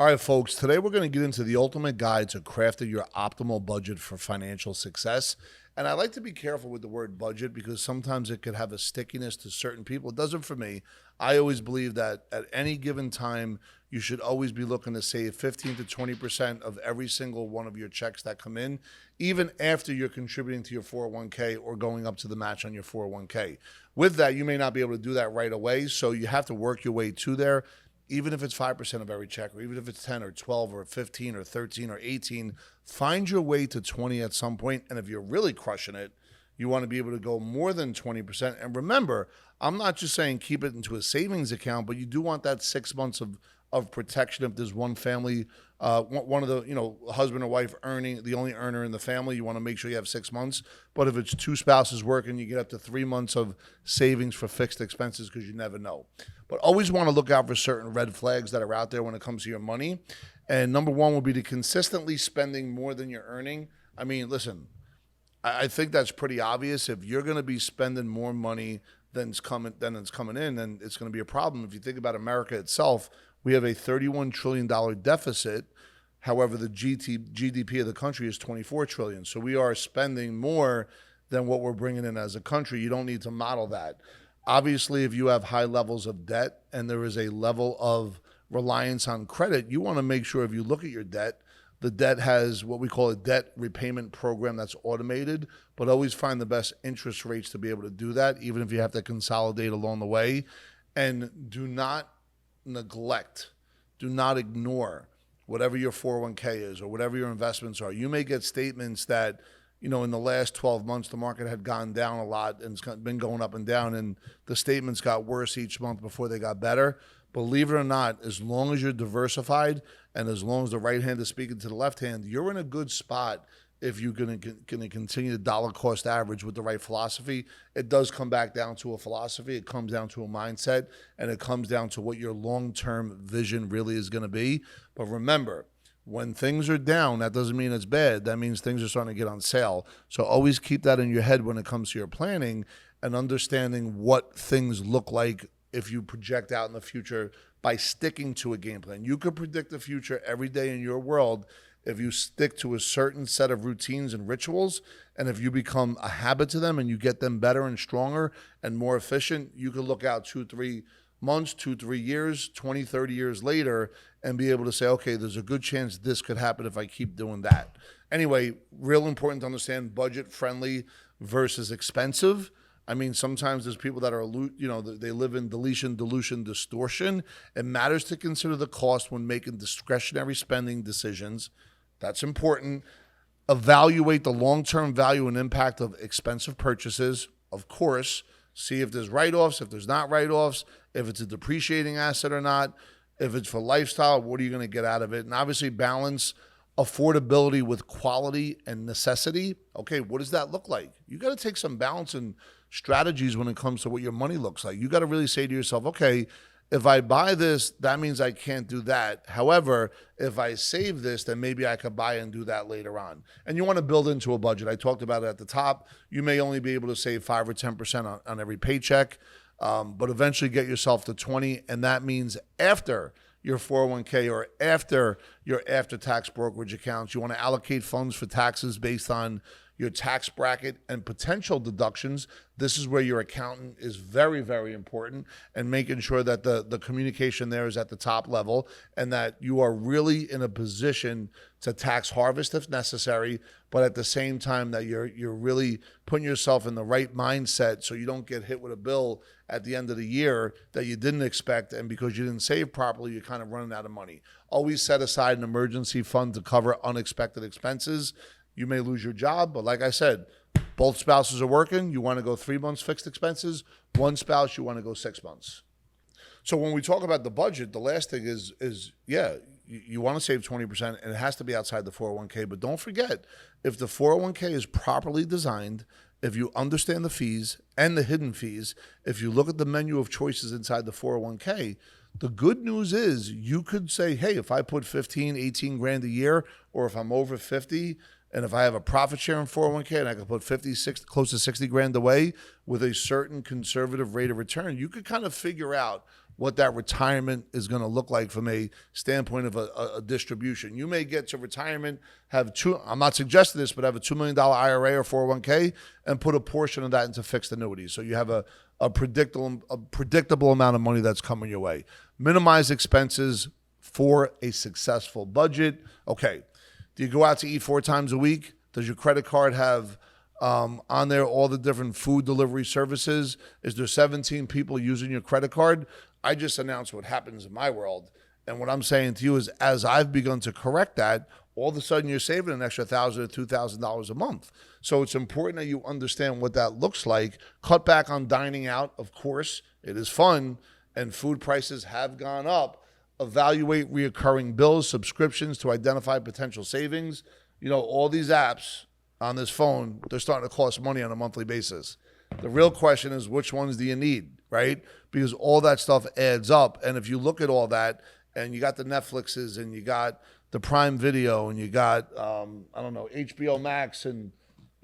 All right, folks, today we're going to get into the ultimate guide to crafting your optimal budget for financial success. And I like to be careful with the word budget because sometimes it could have a stickiness to certain people. It doesn't for me. I always believe that at any given time, you should always be looking to save 15 to 20% of every single one of your checks that come in, even after you're contributing to your 401k or going up to the match on your 401k. With that, you may not be able to do that right away, so you have to work your way to there. Even if it's 5% of every check, or even if it's 10 or 12 or 15 or 13 or 18, find your way to 20 at some point. And if you're really crushing it, you want to be able to go more than 20%. And remember, I'm not just saying keep it into a savings account, but you do want that 6 months of protection. If there's one family, one of the, husband or wife earning, the only earner in the family, you want to make sure you have 6 months. But if it's two spouses working, you get up to 3 months of savings for fixed expenses because you never know. But always want to look out for certain red flags that are out there when it comes to your money. And number one will be to consistently spending more than you're earning. I mean, listen, I think that's pretty obvious. If you're going to be spending more money than it's coming in, then it's going to be a problem. If you think about America itself, we have a $31 trillion deficit. However, the GDP of the country is $24 trillion. So we are spending more than what we're bringing in as a country. You don't need to model that. Obviously, if you have high levels of debt and there is a level of reliance on credit, you want to make sure if you look at your debt, the debt has what we call a debt repayment program that's automated, but always find the best interest rates to be able to do that, even if you have to consolidate along the way. And do not neglect, do not ignore whatever your 401k is or whatever your investments are. You may get statements that, in the last 12 months, the market had gone down a lot and it's been going up and down, and the statements got worse each month before they got better. Believe it or not, as long as you're diversified and as long as the right hand is speaking to the left hand, you're in a good spot if you're going to continue the dollar cost average with the right philosophy. It does come back down to a philosophy. It comes down to a mindset, and it comes down to what your long-term vision really is going to be. But remember, when things are down, that doesn't mean it's bad. That means things are starting to get on sale. So always keep that in your head when it comes to your planning and understanding what things look like if you project out in the future by sticking to a game plan. You could predict the future every day in your world if you stick to a certain set of routines and rituals, and if you become a habit to them and you get them better and stronger and more efficient, you can look out 2-3 months, 2-3 years, 20, 30 years later and be able to say, okay, there's a good chance this could happen if I keep doing that. Anyway, real important to understand budget friendly versus expensive. I mean, sometimes there's people that are, they live in dilution, distortion. It matters to consider the cost when making discretionary spending decisions. That's important. Evaluate the long-term value and impact of expensive purchases. Of course, see if there's write-offs, if there's not write-offs, if it's a depreciating asset or not. If it's for lifestyle, what are you going to get out of it? And obviously balance affordability with quality and necessity. Okay, what does that look like? You got to take some balance and strategies when it comes to what your money looks like. You got to really say to yourself, okay, if I buy this, that means I can't do that. However, if I save this, then maybe I could buy and do that later on. And you want to build into a budget. I talked about it at the top. You may only be able to save 5 or 10% on every paycheck, but eventually get yourself to 20, and that means after your 401k or after your after-tax brokerage accounts. You want to allocate funds for taxes based on your tax bracket and potential deductions. This is where your accountant is very, very important, and making sure that the communication there is at the top level and that you are really in a position to tax harvest if necessary, but at the same time that you're really putting yourself in the right mindset so you don't get hit with a bill at the end of the year that you didn't expect, and because you didn't save properly, you're kind of running out of money. Always set aside an emergency fund to cover unexpected expenses. You may lose your job, but like I said, both spouses are working. You want to go 3 months fixed expenses. One spouse, you want to go 6 months. So when we talk about the budget, the last thing is you want to save 20%, and it has to be outside the 401k. But don't forget, if the 401k is properly designed, if you understand the fees and the hidden fees, if you look at the menu of choices inside the 401k, the good news is you could say, hey, if I put 15, 18 grand a year, or if I'm over 50, And if I have a profit sharing 401k and I can put 50, 60, close to 60 grand away with a certain conservative rate of return, you could kind of figure out what that retirement is going to look like from a standpoint of a distribution. You may get to retirement, I'm not suggesting this, but have a $2 million IRA or 401k and put a portion of that into fixed annuities. So you have a predictable amount of money that's coming your way. Minimize expenses for a successful budget. Okay. Do you go out to eat 4 times a week? Does your credit card have on there all the different food delivery services? Is there 17 people using your credit card? I just announced what happens in my world. And what I'm saying to you is, as I've begun to correct that, all of a sudden you're saving an extra $1,000 to $2,000 a month. So it's important that you understand what that looks like. Cut back on dining out, of course. It is fun, and food prices have gone up. Evaluate reoccurring bills, subscriptions to identify potential savings. You know, all these apps on this phone, they're starting to cost money on a monthly basis. The real question is, which ones do you need, right? Because all that stuff adds up. And if you look at all that, and you got the Netflixes, and you got the Prime Video, and you got, HBO Max, and,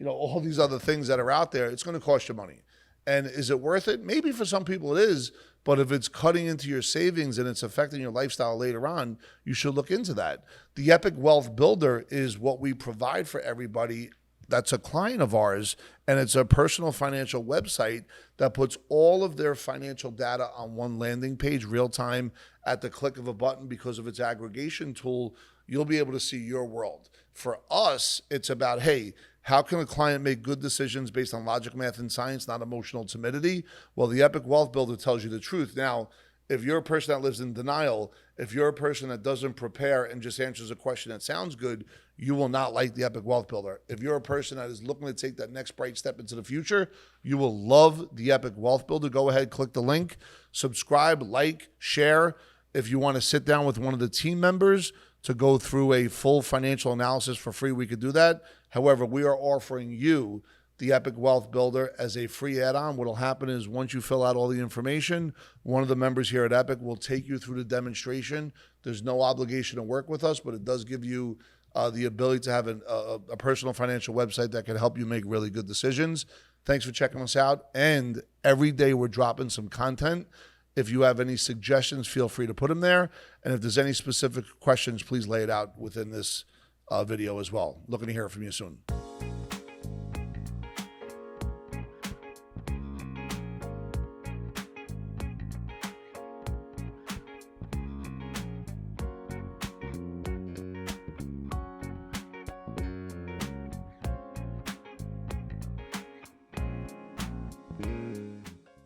all these other things that are out there, it's going to cost you money. And is it worth it? Maybe for some people it is. But if it's cutting into your savings and it's affecting your lifestyle later on, you should look into that. The Epic Wealth Builder is what we provide for everybody that's a client of ours, and it's a personal financial website that puts all of their financial data on one landing page, real time, at the click of a button. Because of its aggregation tool, you'll be able to see your world. For us, it's about, hey, how can a client make good decisions based on logic, math, and science, not emotional timidity? Well, the Epic Wealth Builder tells you the truth. Now, if you're a person that lives in denial, if you're a person that doesn't prepare and just answers a question that sounds good, you will not like the Epic Wealth Builder. If you're a person that is looking to take that next bright step into the future, you will love the Epic Wealth Builder. Go ahead, click the link, subscribe, like, share. If you want to sit down with one of the team members to go through a full financial analysis for free, we could do that. However, we are offering you the Epic Wealth Builder as a free add-on. What will happen is, once you fill out all the information, one of the members here at Epic will take you through the demonstration. There's no obligation to work with us, but it does give you the ability to have a personal financial website that can help you make really good decisions. Thanks for checking us out. And every day we're dropping some content. If you have any suggestions, feel free to put them there. And if there's any specific questions, please lay it out within this video as well. Looking to hear from you soon.